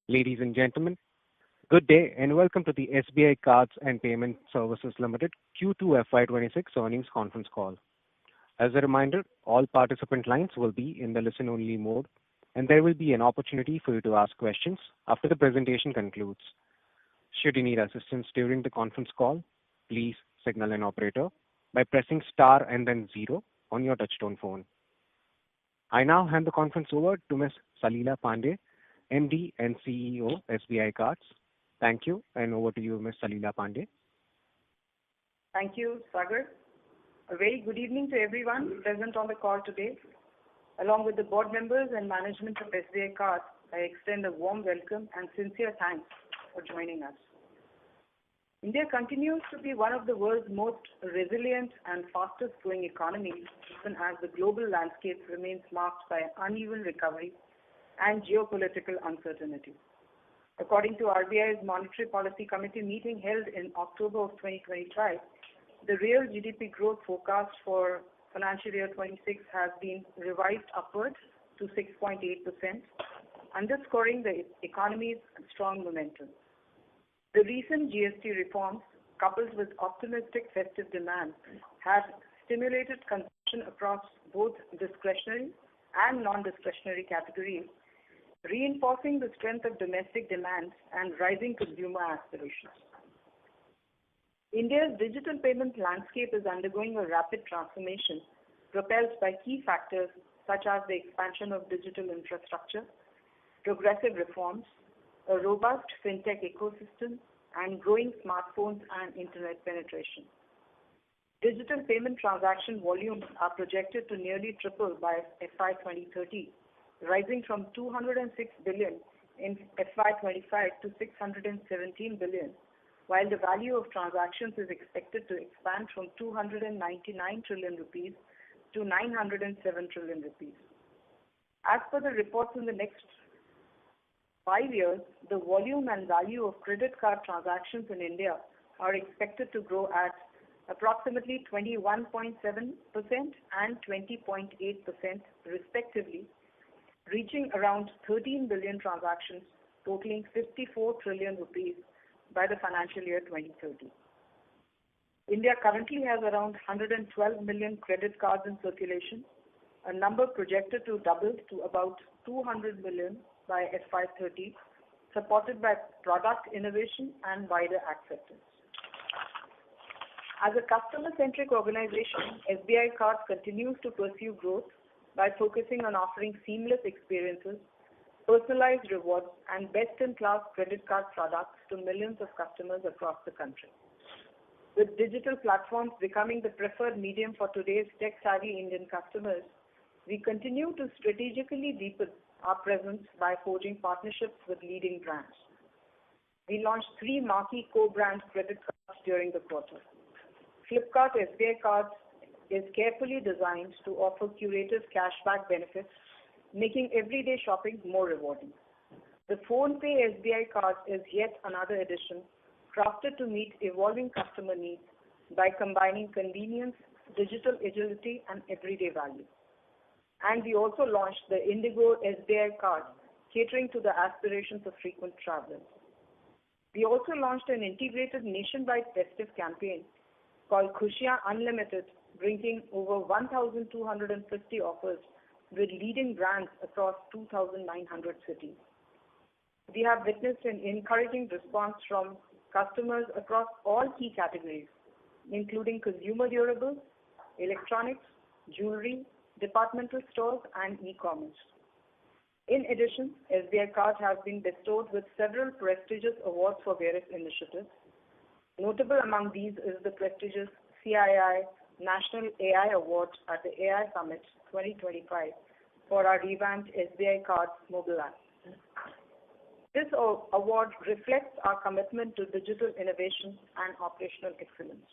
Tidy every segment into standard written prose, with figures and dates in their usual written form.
Ladies and gentlemen, good day and welcome to the SBI Cards and Payment Services Limited Q2 FY26 earnings conference call. As a reminder, all participant lines will be in the listen-only mode, and there will be an opportunity for you to ask questions after the presentation concludes. Should you need assistance during the conference call, please signal an operator by pressing star and then zero on your touchtone phone. I now hand the conference over to Ms. Salila Pandey, MD and CEO, SBI Cards. Thank you, and over to you, Ms. Salila Pandey. Thank you, Sagar. A very good evening to everyone present on the call today. Along with the board members and management of SBI Cards, I extend a warm welcome and sincere thanks for joining us. India continues to be one of the world's most resilient and fastest growing economies, even as the global landscape remains marked by uneven recovery and geopolitical uncertainty. According to RBI's Monetary Policy Committee meeting held in October of 2025, the real GDP growth forecast for financial year 26 has been revised upwards to 6.8%, underscoring the economy's strong momentum. The recent GST reforms, coupled with optimistic festive demand, have stimulated consumption across both discretionary and non-discretionary categories, reinforcing the strength of domestic demand and rising consumer aspirations. India's digital payment landscape is undergoing a rapid transformation, propelled by key factors such as the expansion of digital infrastructure, progressive reforms, a robust fintech ecosystem, and growing smartphones and internet penetration. Digital payment transaction volumes are projected to nearly triple by FY2030, rising from 206 billion in FY25 to 617 billion, while the value of transactions is expected to expand from 299 trillion rupees to 907 trillion rupees. As per the reports, in the next 5 years, the volume and value of credit card transactions in India are expected to grow at approximately 21.7% and 20.8% respectively, reaching around 13 billion transactions totaling 54 trillion rupees by the financial year 2030. India currently has around 112 million credit cards in circulation, a number projected to double to about 200 million by FY30, supported by product innovation and wider acceptance. As a customer-centric organization, SBI Cards continues to pursue growth by focusing on offering seamless experiences, personalized rewards, and best-in-class credit card products to millions of customers across the country. With digital platforms becoming the preferred medium for today's tech-savvy Indian customers, we continue to strategically deepen our presence by forging partnerships with leading brands. We launched 3 marquee co-brand credit cards during the quarter. Flipkart SBI Cards is carefully designed to offer curated cashback benefits, making everyday shopping more rewarding. The PhonePe SBI Card is yet another addition, crafted to meet evolving customer needs by combining convenience, digital agility, and everyday value. And we also launched the Indigo SBI Card, catering to the aspirations of frequent travelers. We also launched an integrated nationwide festive campaign called Khushiyan Unlimited, bringing over 1,250 offers with leading brands across 2,900 cities. We have witnessed an encouraging response from customers across all key categories, including consumer durables, electronics, jewelry, departmental stores, and e-commerce. In addition, SBI Card has been bestowed with several prestigious awards for various initiatives. Notable among these is the prestigious CII National AI Award at the AI Summit 2025 for our revamped SBI Cards mobile app. This award reflects our commitment to digital innovation and operational excellence.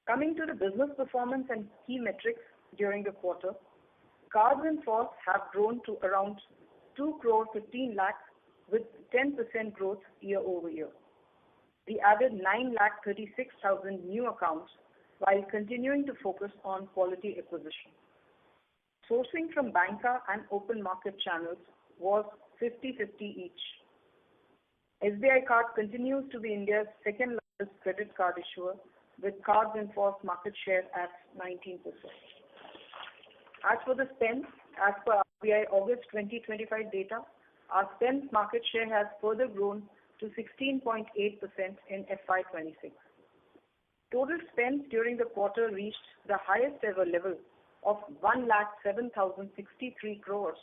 Coming to the business performance and key metrics during the quarter, cards in force have grown to around 2 crore 15 lakhs with 10% growth year over year. We added 9 lakh 36,000 new accounts while continuing to focus on quality acquisition. Sourcing from banca and open market channels was 50-50 each. SBI Card continues to be India's second largest credit card issuer, with cards in force market share at 19%. As for the spends, as per RBI August 2025 data, our spends market share has further grown to 16.8% in FY26. Total spends during the quarter reached the highest ever level of 1,07,063 crores,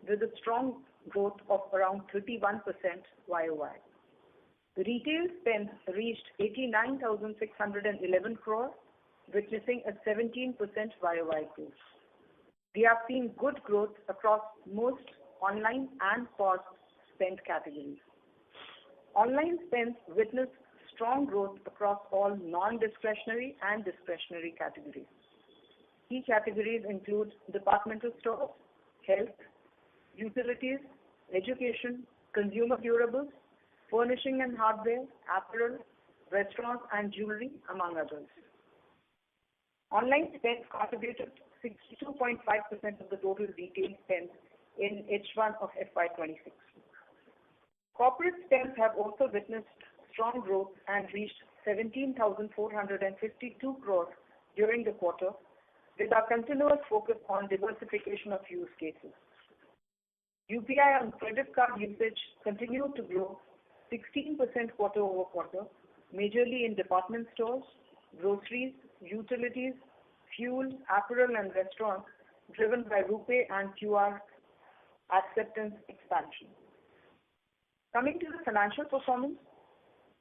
with a strong growth of around 31% YOY. The retail spend reached 89,611 crore, witnessing a 17% YOY growth. We have seen good growth across most online and POS spend categories. Online spends witnessed strong growth across all non-discretionary and discretionary categories. Key categories include departmental stores, health, utilities, education, consumer durables, furnishing and hardware, apparel, restaurants and jewelry, among others. Online spends contributed 62.5% of the total retail spend in H1 of FY26. Corporate spends have also witnessed strong growth and reached 17,452 crores during the quarter, with our continuous focus on diversification of use cases. UPI and credit card usage continued to grow 16% quarter over quarter, majorly in department stores, groceries, utilities, fuel, apparel and restaurants, driven by RuPay and QR acceptance expansion. Coming to the financial performance,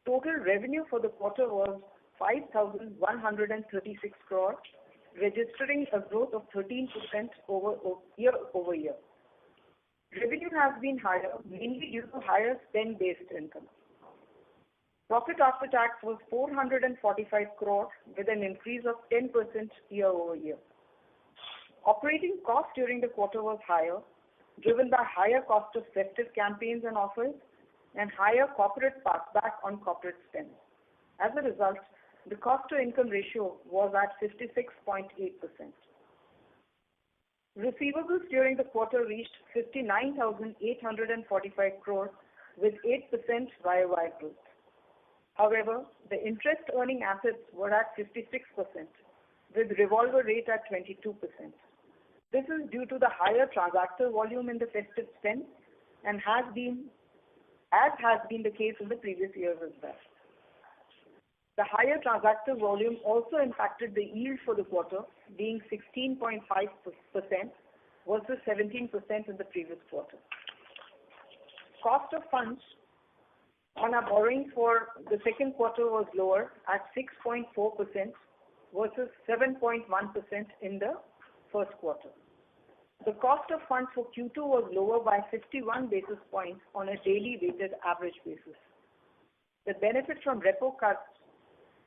total revenue for the quarter was 5,136 crores, registering a growth of 13% year over year. Revenue has been higher, mainly due to higher spend-based income. Profit after tax was 445 crores, with an increase of 10% year over year. Operating cost during the quarter was higher, driven by higher cost of festive campaigns and offers and higher corporate passback on corporate spend. As a result, the cost-to-income ratio was at 56.8%. Receivables during the quarter reached 59,845 crores, with 8% YOY growth. However, the interest-earning assets were at 56%, with revolver rate at 22%. This is due to the higher transactor volume in the festive spend and has been the case in the previous years as well. The higher transactor volume also impacted the yield for the quarter, being 16.5% versus 17% in the previous quarter. Cost of funds on our borrowing for the second quarter was lower at 6.4% versus 7.1% in the first quarter. The cost of funds for Q2 was lower by 51 basis points on a daily weighted average basis. The benefit from repo cuts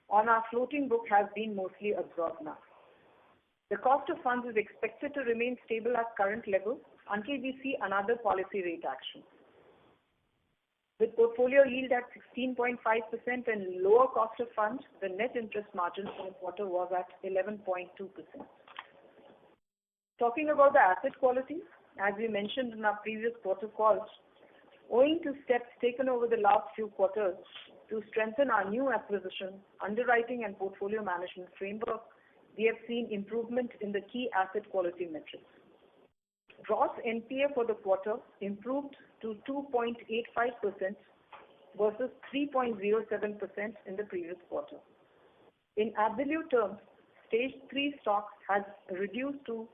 on our floating book has been mostly absorbed now. The cost of funds is expected to remain stable at current levels until we see another policy rate action. With portfolio yield at 16.5% and lower cost of funds, the net interest margin for the quarter was at 11.2%. Talking about the asset quality, as we mentioned in our previous quarter calls, owing to steps taken over the last few quarters to strengthen our new acquisition, underwriting and portfolio management framework, we have seen improvement in the key asset quality metrics. Gross NPA for the quarter improved to 2.85% versus 3.07% in the previous quarter. In absolute terms, Stage 3 stock has reduced to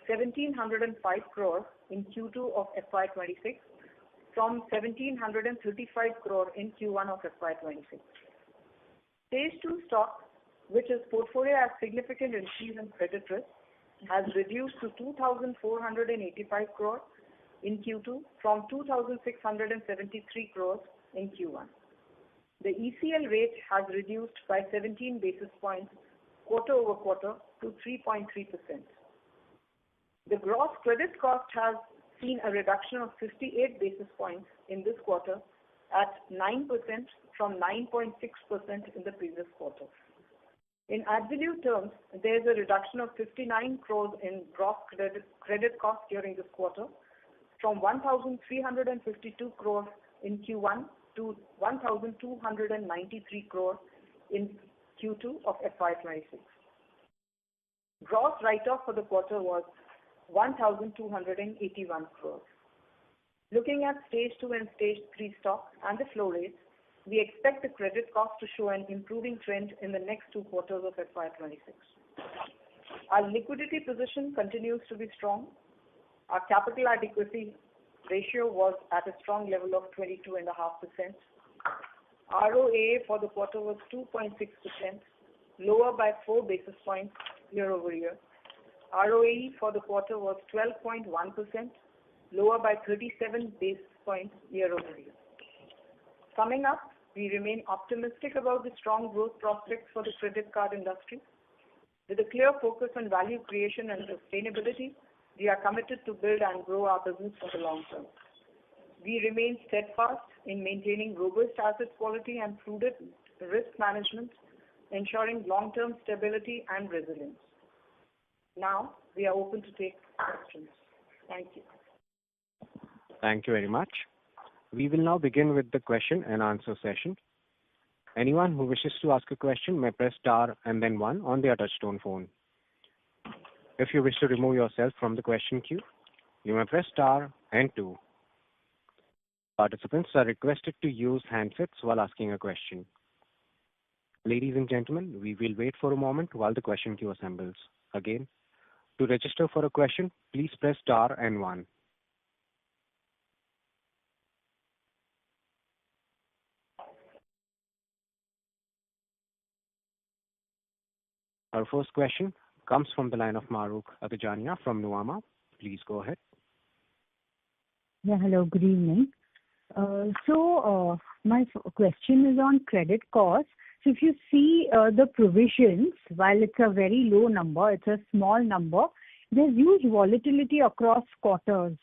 1,705 crore in Q2 of FY26 from 1,735 crore in Q1 of FY26. Stage 2 stock, which is portfolio at significant increase in credit risk, has reduced to 2,485 crore in Q2 from 2,673 crores in Q1. The ECL rate has reduced by 17 basis points quarter over quarter to 3.3%. The gross credit cost has seen a reduction of 58 basis points in this quarter at 9% from 9.6% in the previous quarter. In absolute terms, there is a reduction of 59 crores in gross credit cost during this quarter from 1,352 crore in Q1 to 1,293 crore in Q2 of FY26. Gross write-off for the quarter was 1,281 crore. Looking at stage 2 and stage 3 stock and the flow rates, we expect the credit cost to show an improving trend in the next 2 quarters of FY26. Our liquidity position continues to be strong. Our capital adequacy ratio was at a strong level of 22.5%. ROA for the quarter was 2.6%, lower by 4 basis points year over year. ROE for the quarter was 12.1%, lower by 37 basis points year over year. Summing up, we remain optimistic about the strong growth prospects for the credit card industry. With a clear focus on value creation and sustainability, we are committed to build and grow our business for the long term. We remain steadfast in maintaining robust asset quality and prudent risk management, ensuring long-term stability and resilience. Now, we are open to take questions. Thank you. Thank you very much. We will now begin with the question and answer session. Anyone who wishes to ask a question may press star and then one on their touchtone phone. If you wish to remove yourself from the question queue, you may press star and two. Participants are requested to use handsets while asking a question. Ladies and gentlemen, we will wait for a moment while the question queue assembles. Again, to register for a question, please press star and one. Our first question comes from the line of Mahrukh Adajania from Nuvama. Please go ahead. Yeah, hello, good evening. My question is on credit costs. So if you see the provisions, while it's a very low number, it's a small number, there's huge volatility across quarters,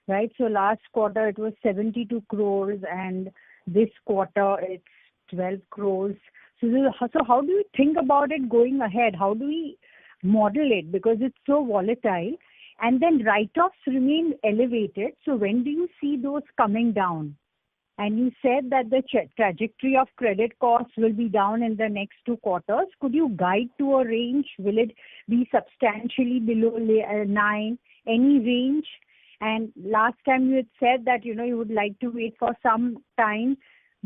right? So last quarter it was 72 crores and this quarter it's 12 crores. So how do you think about it going ahead? How do we model it? Because it's so volatile. And then write-offs remain elevated. So when do you see those coming down? And you said that the trajectory of credit costs will be down in the next 2 quarters. Could you guide to a range? Will it be substantially below 9? Any range? And last time you had said that, you would like to wait for some time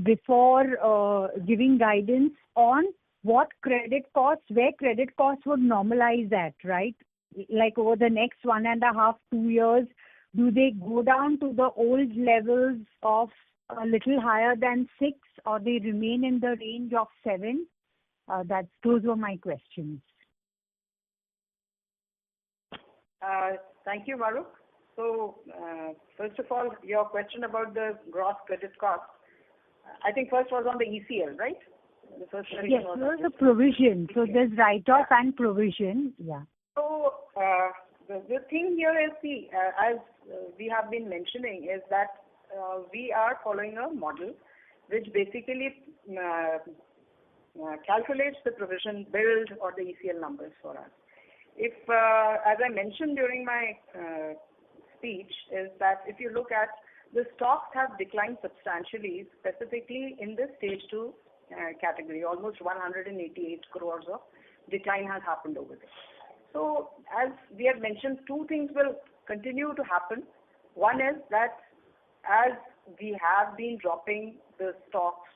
before giving guidance on what credit costs, where credit costs would normalize at, right? Like over the next 1.5, 2 years, do they go down to the old levels of a little higher than 6, or they remain in the range of 7? Those were my questions. Thank you, Mahrukh. So, first of all, your question about the gross credit cost, I think first was on the ECL, right? The first question yes, was the provision. So there's write-off and provision. Yeah. So the thing here is, as we have been mentioning, is that we are following a model which basically calculates the provision build or the ECL numbers for us. If, as I mentioned during my speech, is that if you look at the stocks have declined substantially, specifically in the stage 2 category, almost 188 crores of decline has happened over there. So as we had mentioned, 2 things will continue to happen. One is that as we have been dropping the stocks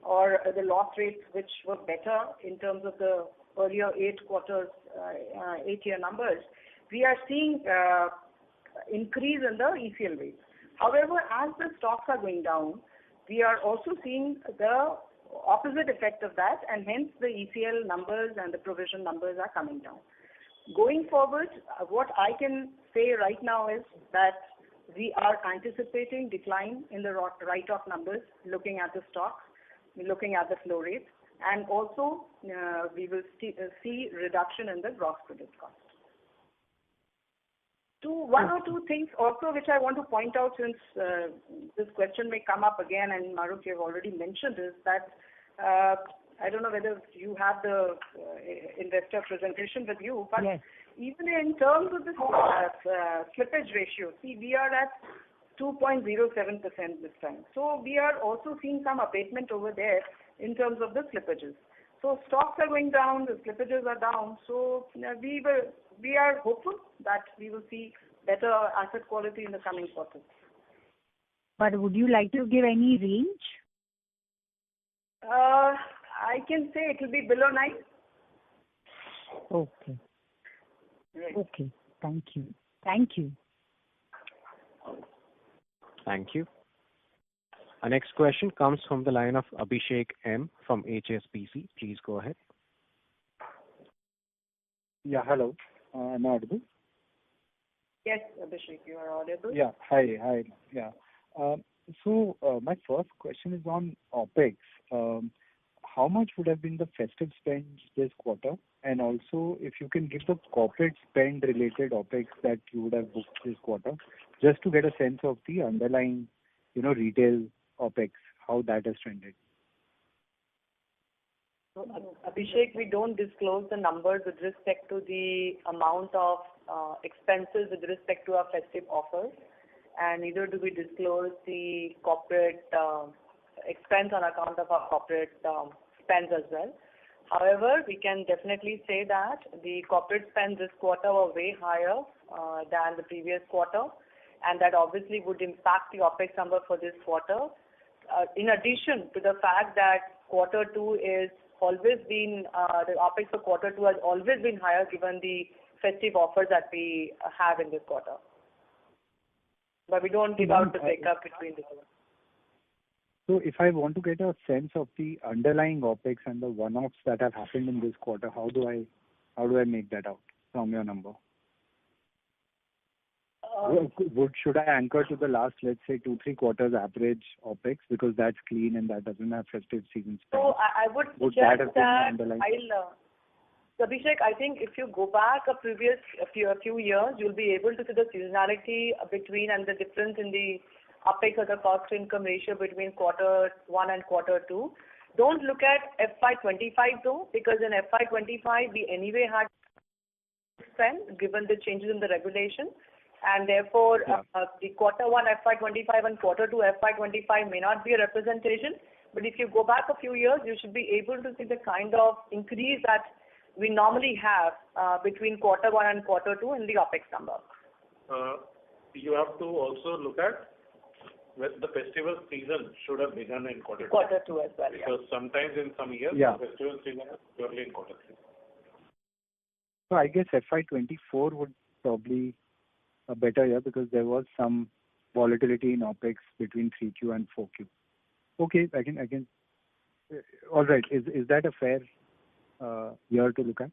or the loss rates which were better in terms of the earlier 8 quarters, 8-year numbers, we are seeing increase in the ECL rates. However, as the stocks are going down, we are also seeing the opposite effect of that, and hence the ECL numbers and the provision numbers are coming down. Going forward, what I can say right now is that we are anticipating decline in the write-off numbers, looking at the stocks, looking at the flow rates, and also we will see reduction in the gross credit cost. One or two things also which I want to point out, since this question may come up again, and Mahrukh, you have already mentioned, is that I don't know whether you have the investor presentation with you, but yes. Even in terms of the slippage ratio, see, we are at 2.07% this time. So we are also seeing some abatement over there in terms of the slippages. So stocks are going down, the slippages are down. So we are hopeful that we will see better asset quality in the coming quarters. But would you like to give any range? I can say it will be below 9. Okay. Right. Okay. Thank you. Thank you. Thank you. Our next question comes from the line of Abhishek M. from HSBC. Please go ahead. Yeah, hello. Am I audible? Yes, Abhishek, you are audible. Yeah. Hi. Yeah. So my first question is on OpEx. How much would have been the festive spend this quarter? And also, if you can give the corporate spend related OpEx that you would have booked this quarter, just to get a sense of the underlying, retail OpEx, how that has trended. So, Abhishek, we don't disclose the numbers with respect to the amount of expenses with respect to our festive offers, and neither do we disclose the corporate expense on account of our corporate spends as well. However, we can definitely say that the corporate spend this quarter were way higher than the previous quarter, and that obviously would impact the OpEx number for this quarter. In addition to the fact that quarter two is always been, the OpEx for quarter two has always been higher given the festive offers that we have in this quarter. But we don't give out the breakup between the two. So if I want to get a sense of the underlying OpEx and the one-offs that have happened in this quarter, how do I make that out from your number? Should I anchor to the last, let's say, 2-3 quarters average OpEx, because that's clean and that doesn't have festive season spend? So I would suggest that so Abhishek, I think if you go back a few years, you'll be able to see the seasonality between and the difference in the OpEx or the cost to income ratio between quarter one and quarter two. Don't look at FY25 though, because in FY25 we anyway had spend given the changes in the regulation, and therefore the quarter one FY25 and quarter two FY25 may not be a representation. But if you go back a few years, you should be able to see the kind of increase that we normally have between quarter one and quarter two in the OpEx number. You have to also look at the festival season should have begun in quarter two. Quarter two as well, Because sometimes in some years, the festival season is purely in quarter three. So I guess FY24 would probably a better year because there was some volatility in OpEx between 3Q and 4Q. Okay, I can. All right. Is that a fair year to look at?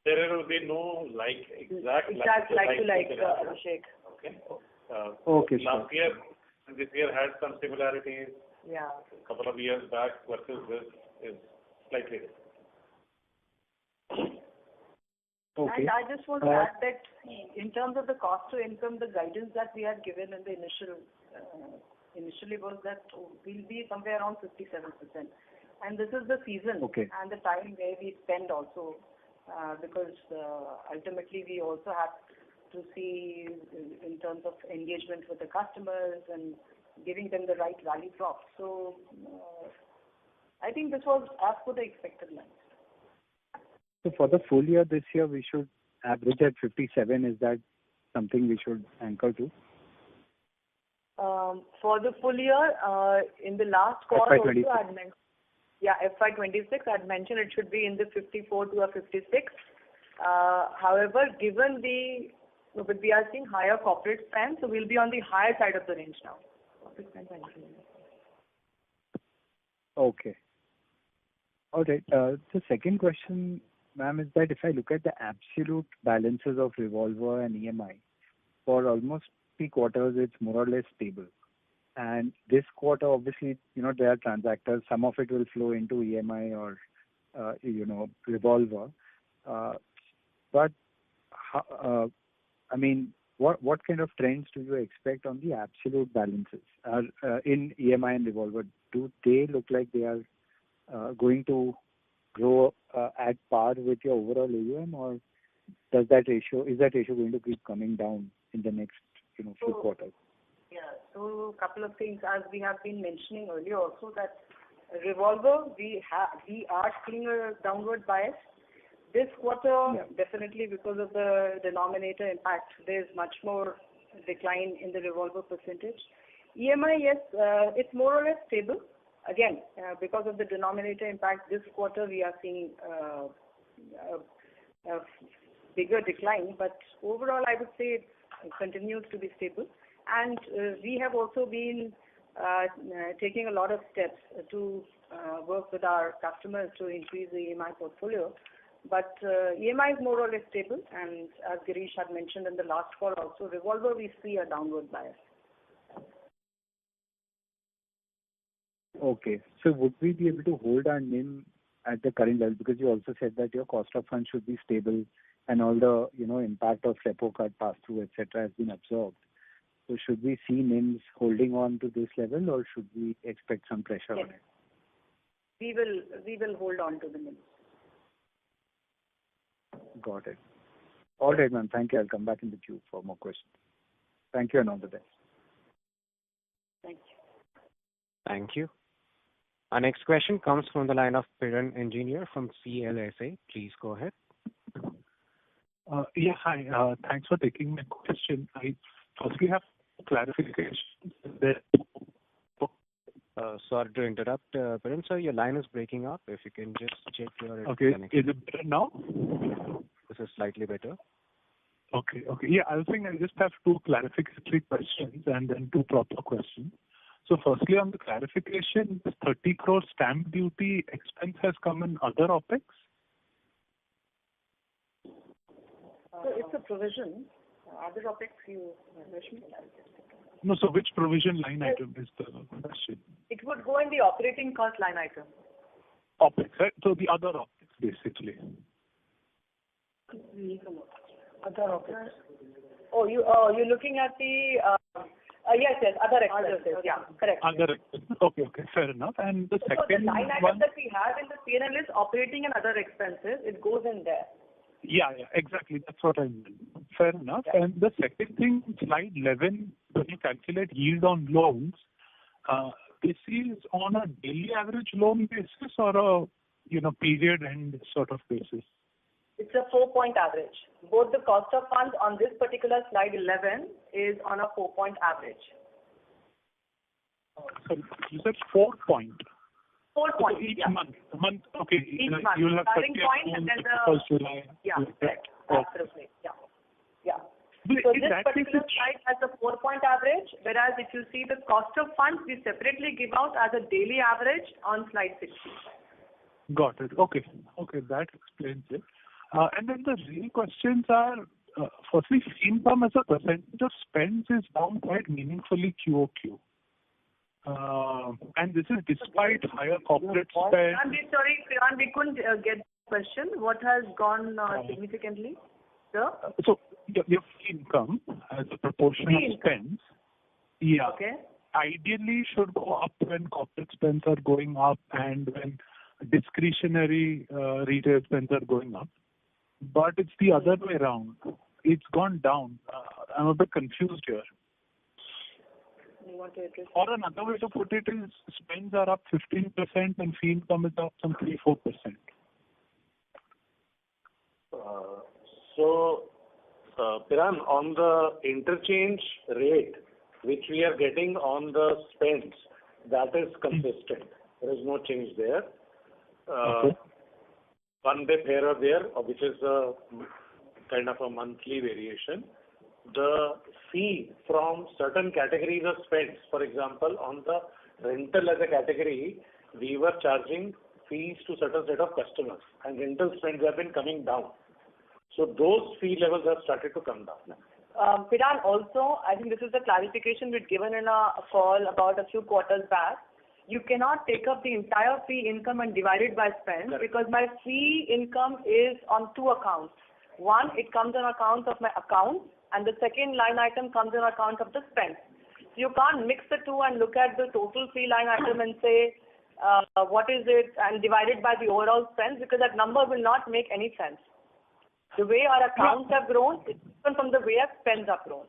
There will be no exact like Abhishek. Okay. Okay. Last year, this year had some similarities. Yeah. A couple of years back versus this is slightly different. Okay. And I just want to add that in terms of the cost to income, the guidance that we had given in the initially was that we'll be somewhere around 57%. And this is the season and the time where we spend also, because ultimately we also have to see in terms of engagement with the customers and giving them the right value prop. So I think this was as per the expected lines. So for the full year this year, we should average at 57. Is that something we should anchor to? For the full year, in the last call also I had mentioned, FY26, I had mentioned it should be in the 54 to a 56. However, given we are seeing higher corporate spend, so we'll be on the higher side of the range now. Okay. All right. The second question, ma'am, is that if I look at the absolute balances of revolver and EMI, for almost 3 quarters, it's more or less stable. And this quarter, obviously, there are transactors. Some of it will flow into EMI or, revolver. But, what kind of trends do you expect on the absolute balances in EMI and revolver? Do they look like they are going to grow at par with your overall AUM, or is that ratio going to keep coming down in the next few quarters? Yeah. So a couple of things, as we have been mentioning earlier also, that revolver, we are seeing a downward bias. This quarter, definitely because of the denominator impact, there's much more decline in the revolver percentage. EMI, yes, it's more or less stable. Again, because of the denominator impact, this quarter we are seeing a bigger decline, but overall I would say it continues to be stable. And we have also been taking a lot of steps to work with our customers to increase the EMI portfolio. But EMI is more or less stable, and as Girish had mentioned in the last call also, revolver we see a downward bias. Okay. So would we be able to hold our NIM at the current level? Because you also said that your cost of funds should be stable and all the, impact of repo cut pass-through, etc., has been absorbed. So should we see NIMs holding on to this level, or should we expect some pressure on it? We will hold on to the NIM. Got it. All right, ma'am. Thank you. I'll come back in the queue for more questions. Thank you, and all the best. Thank you. Thank you. Our next question comes from the line of Piran Engineer from CLSA. Please go ahead. Yeah, hi. Thanks for taking my question. I firstly have clarification. Sorry to interrupt, Piran, sir. Your line is breaking up. If you can just check your Okay. connection. Is it better now? This is slightly better. Okay. Yeah, I was saying I just have two clarificatory questions and then two proper questions. So firstly, on the clarification, this 30 crore stamp duty expense has come in other OPEX? So it's a provision. Other OPEX, No, so which provision line item is the question? it would go in the operating cost line item. OPEX, right? So the other OPEX, basically. Other OPEX. You're looking at the yes, other expenses. Yeah, correct. Other expenses. Okay, fair enough. And the second the line item one, that we have in the P&L is operating and other expenses. It goes in there. Yeah, exactly. That's what I meant. Fair enough. And the second thing, slide 11, when you calculate yield on loans, this is on a daily average loan basis or a period end sort of basis? It's a 4-point average. Both the cost of funds on this particular slide 11 is on a 4-point average. So you said 4 point. 4 points. So each yeah. month. Okay. Each month. You will have Starting 30 point and then the July. Yeah, correct. Okay. Absolutely. Yeah. But So in this that case, particular slide has a 4-point average, whereas if you see the cost of funds, we separately give out as a daily average on slide 60. Got it. Okay, that explains it. And then the real questions are, firstly, fee income as a percentage of spends is down quite meaningfully QOQ. And this is despite higher corporate spend. I'm sorry, Priyan, we couldn't get the question. What has gone significantly, sir? So your fee income as a proportion of spends, Okay. ideally should go up when corporate spends are going up and when discretionary retail spends are going up. But it's the other way around. It's gone down. I'm a bit confused here. You want to address? Or another way to put it is spends are up 15% and fee income is up some 3-4%. Piran, on the interchange rate which we are getting on the spends, that is consistent. There is no change there. Okay. One bit here or there, which is a kind of a monthly variation. The fee from certain categories of spends, for example, on the rental as a category, we were charging fees to certain set of customers, and rental spends have been coming down. So those fee levels have started to come down. Piran, also, I think this is the clarification we'd given in a call about a few quarters back. You cannot take up the entire fee income and divide it by spend because my fee income is on two accounts. One, it comes on account of my account, and the second line item comes on account of the spend. So you can't mix the two and look at the total fee line item and say what is it and divide it by the overall spend, because that number will not make any sense. The way our accounts have grown is different from the way our spends have grown.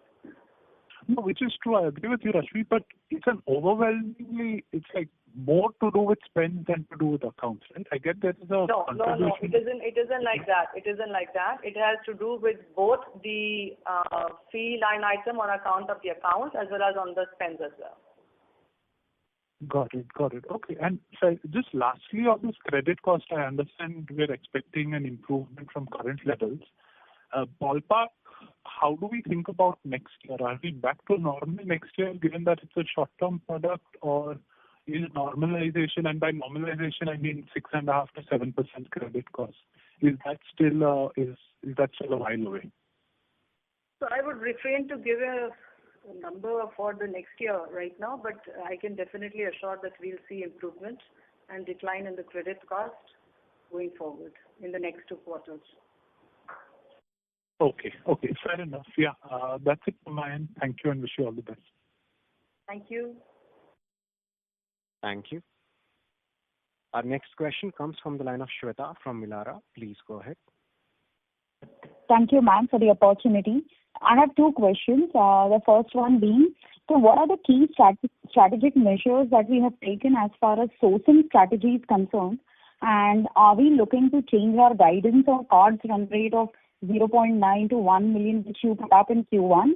No, which is true. I agree with you, Rashmi, but it's an overwhelmingly, it's like more to do with spend than to do with accounts, right? I get there is a No. contribution. It isn't like that. It has to do with both the fee line item on account of the accounts as well as on the spends as well. Got it. Okay. And so just lastly on this credit cost, I understand we're expecting an improvement from current levels. Ballpark, how do we think about next year? Are we back to normal next year, given that it's a short-term product, or is normalization, and by normalization I mean 6.5 to 7% credit cost? Is that still a while away? So I would refrain to give a number for the next year right now, but I can definitely assure that we'll see improvement and decline in the credit cost going forward in the next 2 quarters. Okay, fair enough. Yeah, that's it from my end. Thank you and wish you all the best. Thank you. Thank you. Our next question comes from the line of Shweta from Milara. Please go ahead. Thank you, ma'am, for the opportunity. I have 2 questions. The first one being, so what are the key strategic measures that we have taken as far as sourcing strategy is concerned? And are we looking to change our guidance on cards run rate of 0.9 to 1 million, which you put up in Q1?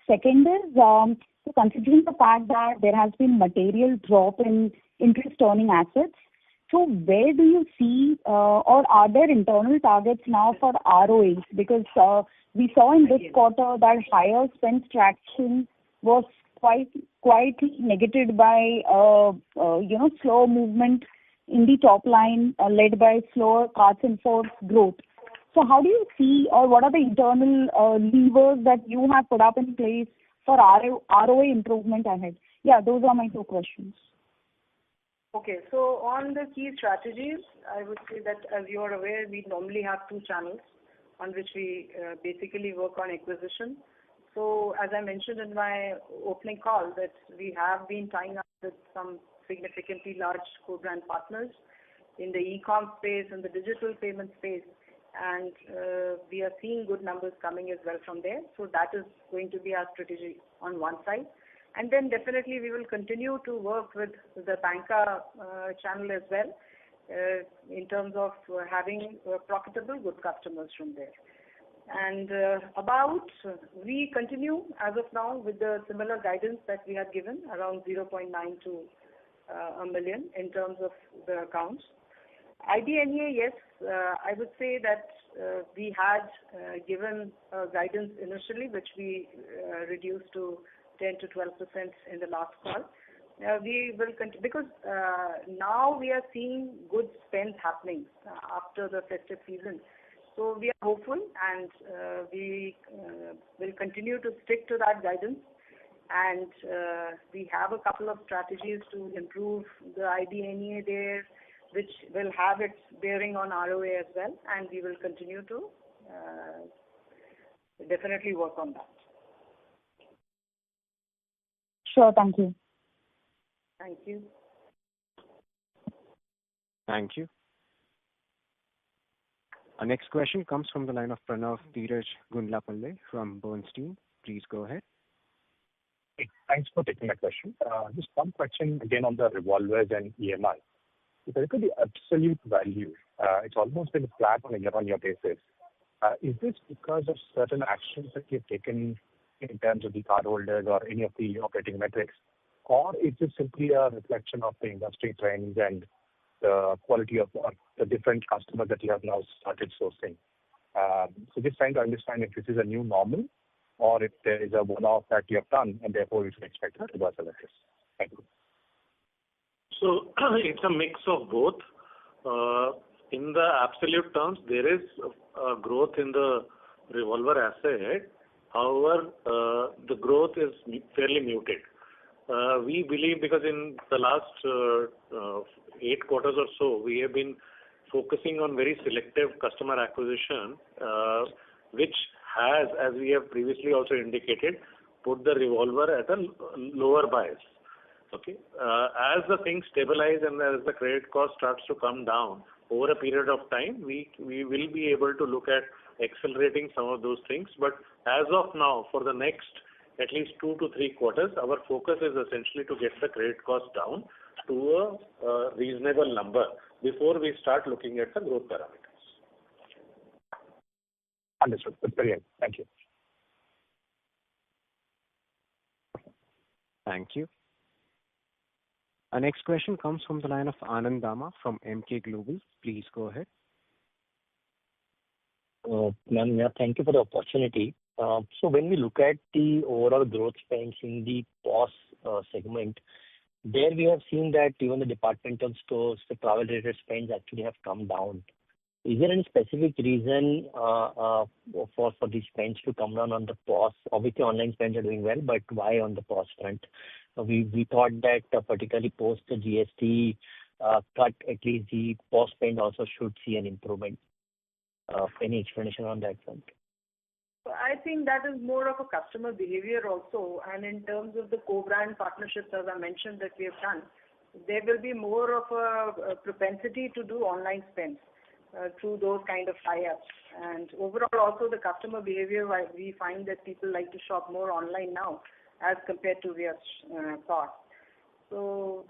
Second is, so considering the fact that there has been material drop in interest earning assets, so where do you see, or are there internal targets now for ROAs? Because we saw in this quarter that higher spend traction was quite negated by slow movement in the top line, led by slower cards in force growth. So how do you see, or what are the internal levers that you have put up in place for ROA improvement ahead? Yeah, those are my 2 questions. Okay, so on the key strategies, I would say that as you are aware, we normally have 2 channels on which we basically work on acquisition. So as I mentioned in my opening call, that we have been tying up with some significantly large co-brand partners in the e-com space and the digital payment space, and we are seeing good numbers coming as well from there. So that is going to be our strategy on one side. And then definitely we will continue to work with the banca channel as well in terms of having profitable good customers from there. And we continue as of now with the similar guidance that we had given, around 0.9 to a million in terms of the accounts. IDNA, yes, I would say that we had given guidance initially, which we reduced to 10 to 12% in the last call. We will continue because now we are seeing good spends happening after the festive season. So we are hopeful, and we will continue to stick to that guidance. And we have a couple of strategies to improve the IDNA there, which will have its bearing on ROA as well, and we will continue to definitely work on that. Sure, thank you. Thank you. Thank you. Our next question comes from the line of Pranav Dheeraj Gundlapalle from Bernstein. Please go ahead. Hey, thanks for taking my question. Just one question again on the revolvers and EMI. If I look at the absolute value, it's almost been flat on a year-on-year basis. Is this because of certain actions that you've taken in terms of the cardholders or any of the operating metrics, or is this simply a reflection of the industry trends and the quality of the different customers that you have now started sourcing? So just trying to understand if this is a new normal or if there is a one-off that you have done and therefore you should expect a reversal of this. Thank you. So it's a mix of both. In the absolute terms, there is a growth in the revolver asset. However, the growth is fairly muted. We believe because in the last 8 quarters or so, we have been focusing on very selective customer acquisition, which has, as we have previously also indicated, put the revolver at a lower bias. Okay. As the things stabilize and as the credit cost starts to come down over a period of time, we will be able to look at accelerating some of those things. But as of now, for the next at least 2 to 3 quarters, our focus is essentially to get the credit cost down to a reasonable number before we start looking at the growth parameters. Understood. That's brilliant. Thank you. Thank you. Our next question comes from the line of Anand Dama from Emkay Global. Please go ahead. Ma'am, yeah, thank you for the opportunity. So when we look at the overall growth spends in the POS segment, there we have seen that even the departmental stores, the travel-related spends actually have come down. Is there any specific reason for these spends to come down on the POS? Obviously, online spends are doing well, but why on the POS front? We thought that particularly post the GST cut, at least the POS spend also should see an improvement. Any explanation on that front? I think that is more of a customer behavior also. And in terms of the co-brand partnerships, as I mentioned, that we have done, there will be more of a propensity to do online spends through those kind of tie-ups. And overall, also the customer behavior, we find that people like to shop more online now as compared to their past. So,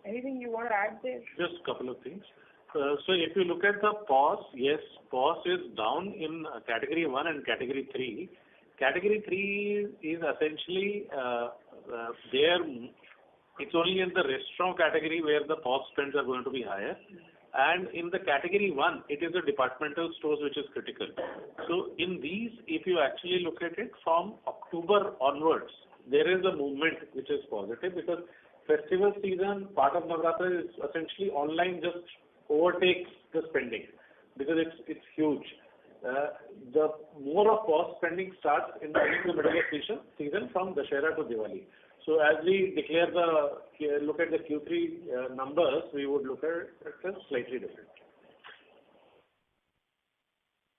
anything you want to add there? Just a couple of things. So if you look at the POS, yes, POS is down in category 1 and category 3. Category 3 is essentially there. It's only in the restaurant category where the POS spends are going to be higher. And in the category 1, it is the departmental stores which is critical. So in these, if you actually look at it from October onwards, there is a movement which is positive because festival season, part of Navratra is essentially online just overtakes the spending because it's huge. The more of POS spending starts in the middle of season from Dussehra to Diwali. So as we look at the Q3 numbers, we would look at it slightly different.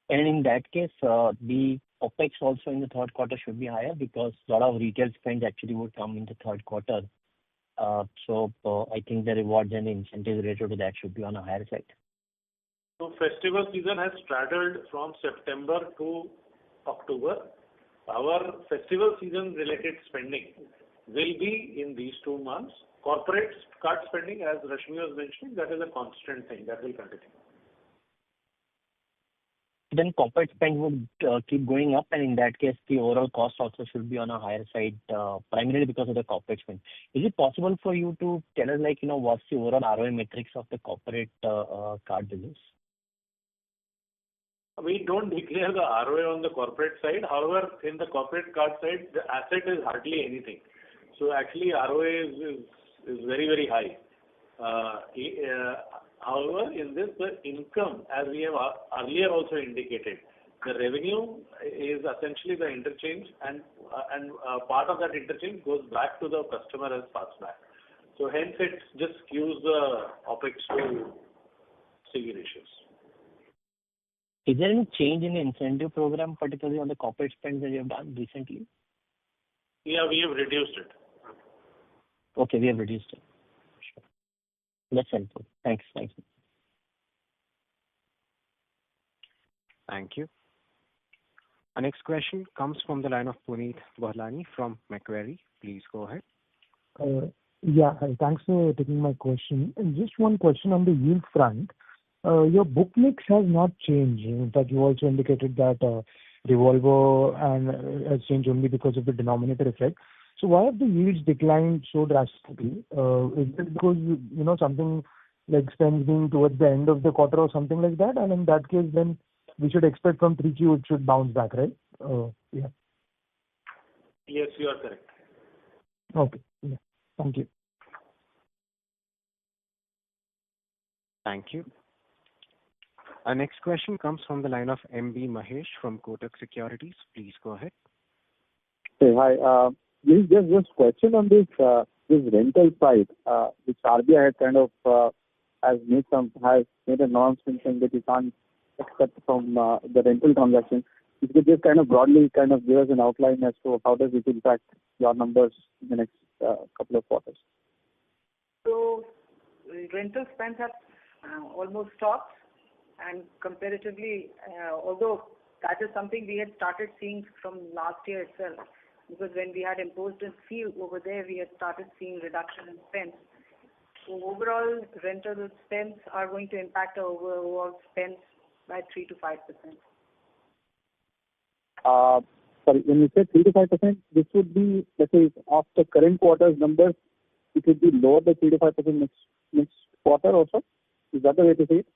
And in that case, the OPEX also in the third quarter should be higher because a lot of retail spend actually would come in the third quarter. So I think the rewards and the incentives related to that should be on a higher side. So festival season has straddled from September to October. Our festival season related spending will be in these 2 months. Corporate card spending, as Rashmi was mentioning, that is a constant thing that will continue. Then corporate spend would keep going up, and in that case, the overall cost also should be on a higher side, primarily because of the corporate spend. Is it possible for you to tell us, what's the overall ROI metrics of the corporate card business? We don't declare the ROI on the corporate side. However, in the corporate card side, the asset is hardly anything. So actually, ROA is very, very high. However, in this, the income, as we have earlier also indicated, the revenue is essentially the interchange, and part of that interchange goes back to the customer as passback. So hence, it just skews the OPEX to CV ratios. Is there any change in the incentive program, particularly on the corporate spend that you have done recently? Yeah, we have reduced it. Okay, we have reduced it. Sure. That's helpful. Thanks. Thank you. Our next question comes from the line of Puneet Bahlani from Macquarie. Please go ahead. Yeah, hi. Thanks for taking my question. And just one question on the yield front. Your book mix has not changed. In fact, you also indicated that revolver and has changed only because of the denominator effect. So why have the yields declined so drastically? Is it because something like spends being towards the end of the quarter or something like that? And in that case, then we should expect from 3Q it should bounce back, right? Yeah. Yes, you are correct. Okay. Yeah. Thank you. Thank you. Our next question comes from the line of MB Mahesh from Kotak Securities. Please go ahead. Hey, hi. Just question on this rental side, which RBI had kind of has made an announcement saying that you can't expect from the rental transaction. If you could just kind of broadly give us an outline as to how does it impact your numbers in the next couple of quarters. So rental spends have almost stopped, and comparatively, although that is something we had started seeing from last year itself, because when we had imposed a fee over there, we had started seeing reduction in spends. So overall, rental spends are going to impact our overall spends by 3 to 5%. Sorry, when you say 3 to 5%, this would be, let's say, of the current quarter's numbers, it would be lower by 3 to 5% next quarter also? Is that the way to say it?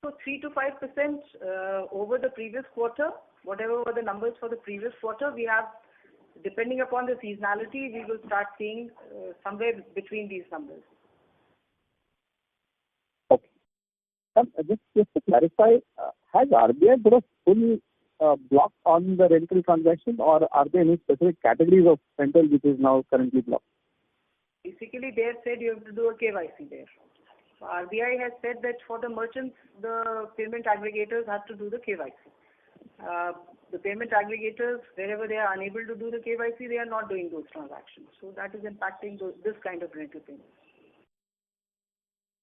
So 3 to 5% over the previous quarter, whatever were the numbers for the previous quarter, we have, depending upon the seasonality, we will start seeing somewhere between these numbers. Okay. Just to clarify, has RBI put a full block on the rental transaction, or are there any specific categories of rental which is now currently blocked? Basically, they have said you have to do a KYC there. So RBI has said that for the merchants, the payment aggregators have to do the KYC. The payment aggregators, wherever they are unable to do the KYC, they are not doing those transactions. So that is impacting this kind of rental payments.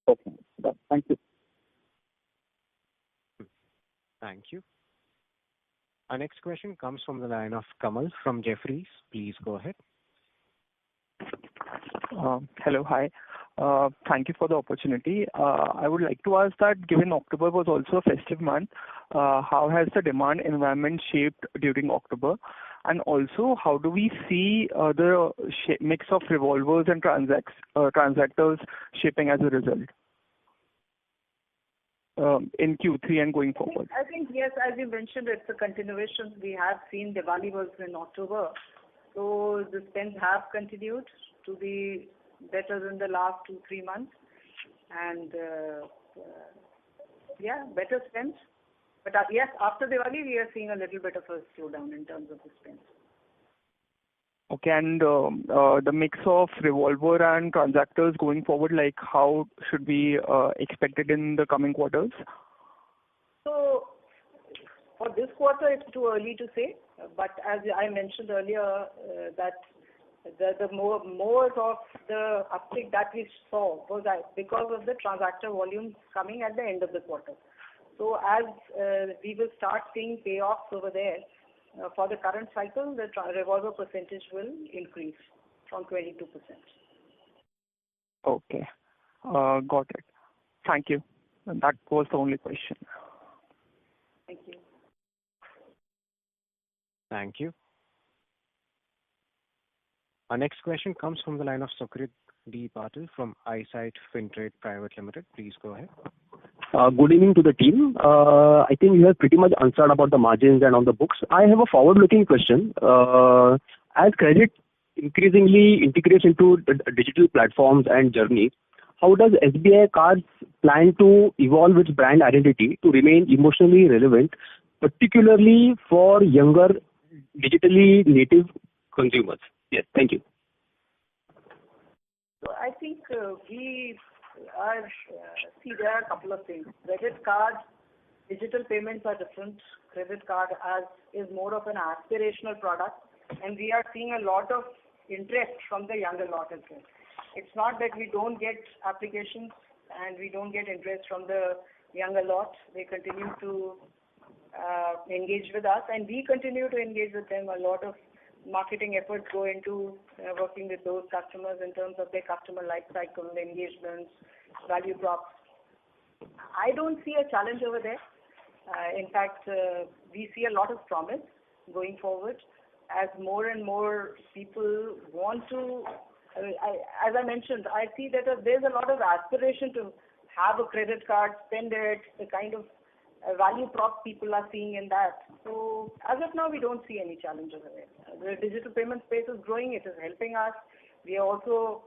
Okay. Thank you. Thank you. Our next question comes from the line of Kamal from Jefferies. Please go ahead. Hello. Hi. Thank you for the opportunity. I would like to ask that given October was also a festive month, how has the demand environment shaped during October? And also, how do we see the mix of revolvers and transactors shaping as a result in Q3 and going forward? I think, yes, as you mentioned, it's a continuation. We have seen Diwali was in October. So the spends have continued to be better than the last 2-3 months. And, better spends. But yes, after Diwali, we are seeing a little bit of a slowdown in terms of the spends. Okay, and the mix of revolver and transactors going forward, like how should we expect it in the coming quarters? So for this quarter, it's too early to say. But as I mentioned earlier, that the more of the uptick that we saw was because of the transactor volumes coming at the end of the quarter. So as we will start seeing payoffs over there, for the current cycle, the revolver percentage will increase from 22%. Okay. Got it. Thank you. And that was the only question. Thank you. Thank you. Our next question comes from the line of Sukrit D. Patil from Eyesight Fintrade Private Limited. Please go ahead. Good evening to the team. I think you have pretty much answered about the margins and on the books. I have a forward-looking question. As credit increasingly integrates into digital platforms and journeys, how does SBI Cards plan to evolve its brand identity to remain emotionally relevant, particularly for younger digitally native consumers? Yes, thank you. So I think we are, there are a couple of things. Credit card, digital payments are different. Credit card is more of an aspirational product, and we are seeing a lot of interest from the younger lot as well. It's not that we don't get applications and we don't get interest from the younger lot. They continue to engage with us, and we continue to engage with them. A lot of marketing efforts go into working with those customers in terms of their customer life cycle, engagements, value props. I don't see a challenge over there. In fact, we see a lot of promise going forward as more and more people want to, as I mentioned, I see that there's a lot of aspiration to have a credit card, spend it, the kind of value prop people are seeing in that. So as of now, we don't see any challenge over there. The digital payment space is growing. It is helping us. We are also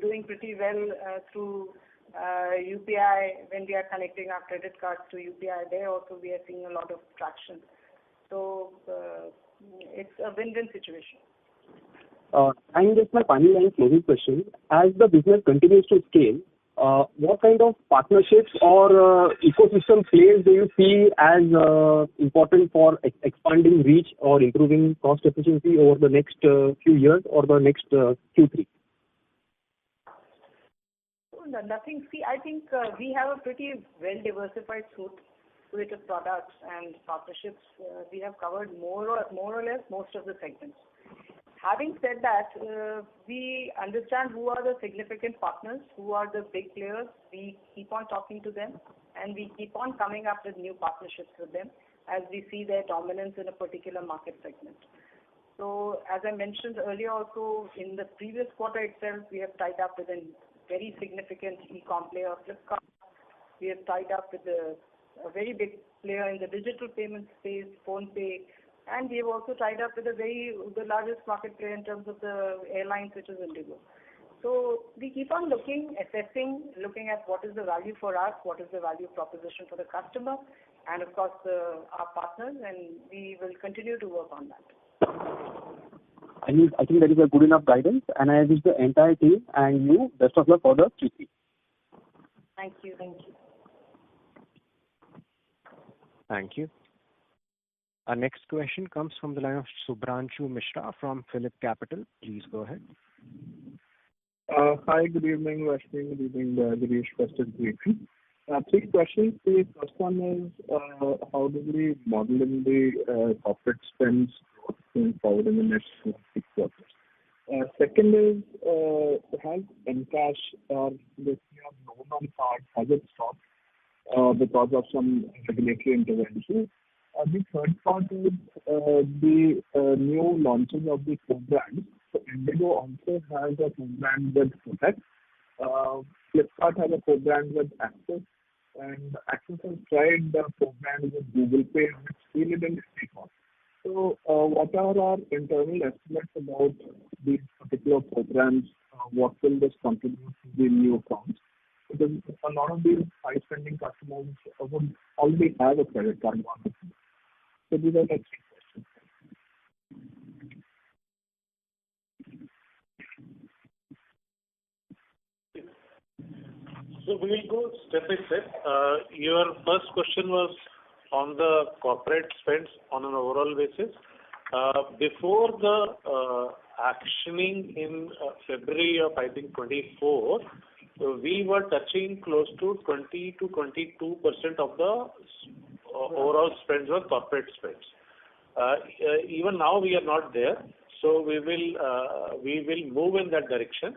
doing pretty well through UPI. When we are connecting our credit cards to UPI, there also we are seeing a lot of traction. So it's a win-win situation. And just my final and closing question. As the business continues to scale, what kind of partnerships or ecosystem players do you see as important for expanding reach or improving cost efficiency over the next few years or the next Q3? Nothing. See, I think we have a pretty well-diversified suite. innovative products and partnerships, we have covered more or less most of the segments. Having said that, we understand who are the significant partners, who are the big players. We keep on talking to them, and we keep on coming up with new partnerships with them as we see their dominance in a particular market segment. So as I mentioned earlier also, in the previous quarter itself, we have tied up with a very significant e-com player, Flipkart. We have tied up with a very big player in the digital payment space, PhonePe, and we have also tied up with the largest market player in terms of the airlines, which is Indigo. So we keep on looking at what is the value for us, what is the value proposition for the customer, and of course our partners, and we will continue to work on that. I think that is a good enough guidance, and I wish the entire team and you best of luck for the Q3. Thank you. Thank you. Our next question comes from the line of Subhranshu Mishra from Phillip Capital. Please go ahead. Hi, good evening, Rashmi. Good evening, Girish, Festive greetings. 3 questions. The first one is, how do we model in the corporate spends going forward in the next 6 quarters? Second is, has Encash or this loan on card, has it stopped because of some regulatory intervention? The third part is the new launches of the co-brands. So Indigo also has a co-brand with Protect. Flipkart has a co-brand with Axis, and Axis has tried the co-brand with Google Pay, which really didn't take off. So what are our internal estimates about these particular co-brands? What will this contribute to the new accounts? Because a lot of these high-spending customers would already have a credit card on. So these are my 3 questions. So we will go step by step. Your first question was on the corporate spends on an overall basis. Before the actioning in February of, I think, 24, we were touching close to 20 to 22% of the overall spends were corporate spends. Even now we are not there, so we will move in that direction.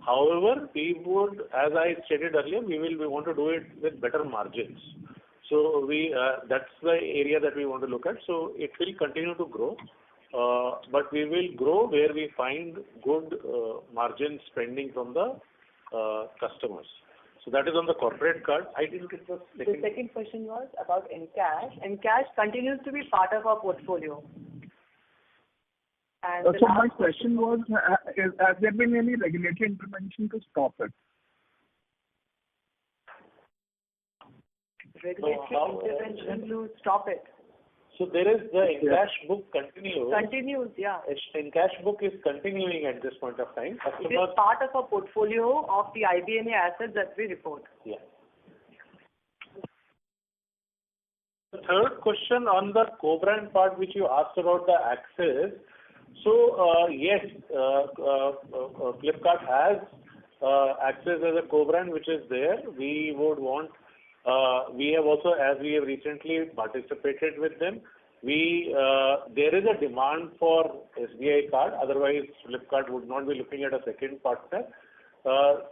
However, we would, as I stated earlier, we want to do it with better margins. So that's the area that we want to look at. So it will continue to grow, but we will grow where we find good margin spending from the customers. So that is on the corporate card. I didn't get the second. The second question was about Encash. Encash continues to be part of our portfolio. And so my question was, has there been any regulatory intervention to stop it? Regulatory intervention to stop it. So there is the Encash book continues. Continues, yeah. Encash book is continuing at this point of time. It is part of our portfolio of the IBNA assets that we report. Yeah. The third question on the co-brand part, which you asked about the Axis. So yes, Flipkart has Axis as a co-brand which is there. We would want. We have also, as we have recently participated with them, there is a demand for SBI card. Otherwise, Flipkart would not be looking at a second partner.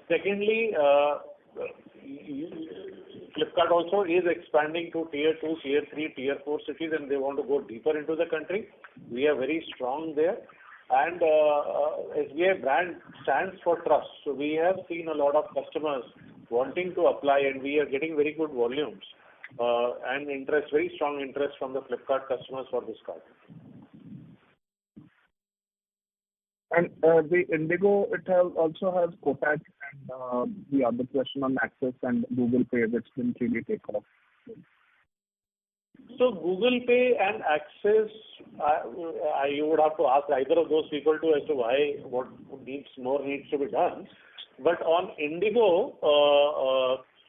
Secondly, Flipkart also is expanding to tier 2, tier 3, tier 4 cities, and they want to go deeper into the country. We are very strong there. And SBI brand stands for trust. So we have seen a lot of customers wanting to apply, and we are getting very good volumes and interest, very strong interest from the Flipkart customers for this card. And the Indigo, it also has Kotak and the other question on Axis and Google Pay, which didn't really take off. So Google Pay and Axis, you would have to ask either of those people as to why, what needs to be done. But on Indigo,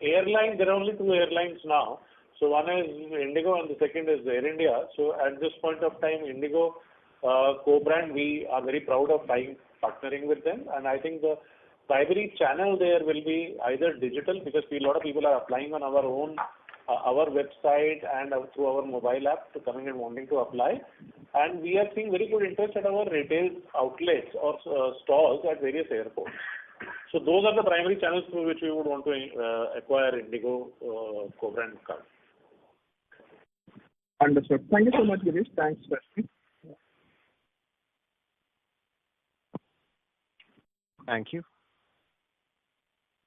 airline, there are only 2 airlines now. So one is Indigo and the second is Air India. So at this point of time, Indigo co-brand, we are very proud of partnering with them. And I think the primary channel there will be either digital, because a lot of people are applying on our own our website and through our mobile app to coming and wanting to apply. And we are seeing very good interest at our retail outlets or stores at various airports. So those are the primary channels through which we would want to acquire Indigo co-brand card. Understood. Thank you so much, Girish. Thanks, Rashmi. Thank you.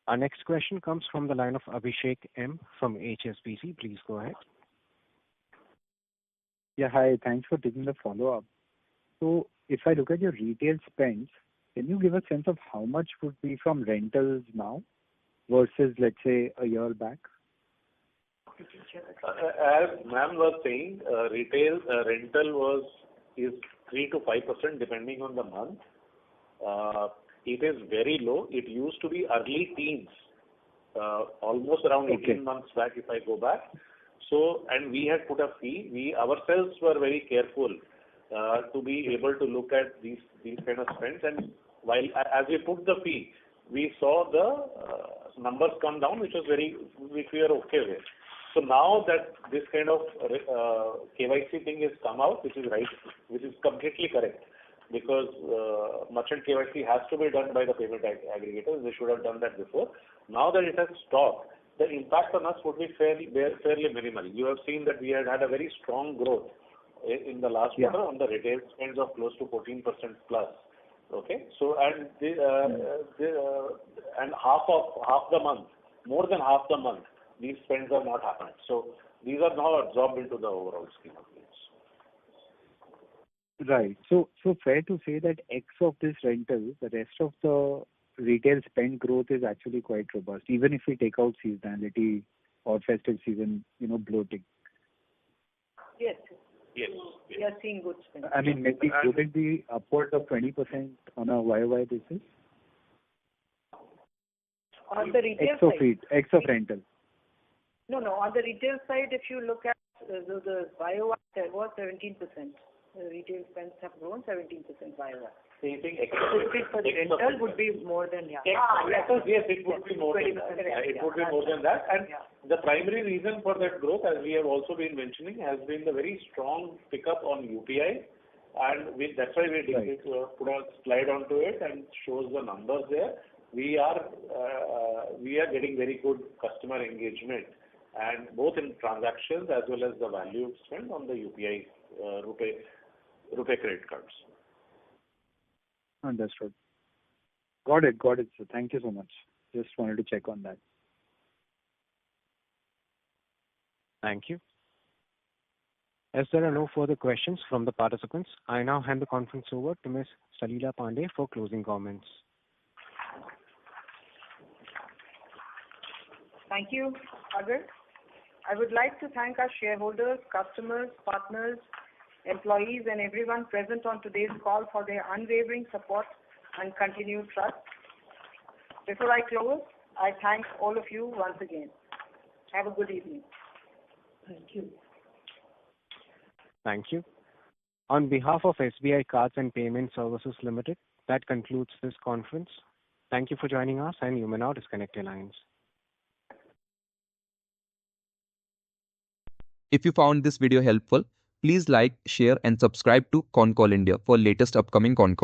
Our next question comes from the line of Abhishek M from HSBC. Please go ahead. Yeah, hi. Thanks for taking the follow-up. So if I look at your retail spends, can you give a sense of how much would be from rentals now versus, let's say, a year back? As ma'am was saying, retail rental is 3 to 5% depending on the month. It is very low. It used to be early teens, almost around 18 months back if I go back. So, and we had put a fee. We ourselves were very careful to be able to look at these kind of spends. And while as we put the fee, we saw the numbers come down, which we are okay with. So now that this kind of KYC thing has come out, which is right, which is completely correct, because merchant KYC has to be done by the payment aggregators. They should have done that before. Now that it has stopped, the impact on us would be fairly minimal. You have seen that we had a very strong growth in the last quarter on the retail spends of close to 14% plus. Okay, so and and half the month, more than half the month, these spends are not happened. So these are now absorbed into the overall scheme of things. Right. So fair to say that X of this rental, the rest of the retail spend growth is actually quite robust, even if we take out seasonality or festive season, bloating. Yes. Yes. We are seeing good spend. I mean, maybe would it be upwards of 20% on a YOY basis? On the retail side? X of rental. No. On the retail side, if you look at the YOY, there was 17%. The retail spends have grown 17% YOY. So you think for the rental would be more than Yes, it would be more than that. It would be more than that. And the primary reason for that growth, as we have also been mentioning, has been the very strong pickup on UPI. And that's why we put a slide onto it and shows the numbers there. We are getting very good customer engagement, and both in transactions as well as the value spent on the UPI RuPay credit cards. Understood. Got it. So thank you so much. Just wanted to check on that. Thank you. As there are no further questions from the participants, I now hand the conference over to Ms. Salila Pandey for closing comments. Thank you, Agar. I would like to thank our shareholders, customers, partners, employees, and everyone present on today's call for their unwavering support and continued trust. Before I close, I thank all of you once again. Have a good evening. Thank you. Thank you. On behalf of SBI Cards and Payment Services Limited, that concludes this conference. Thank you for joining us, and you may now disconnect your lines. If you found this video helpful, please like, share and subscribe to Concall India for latest upcoming Concall.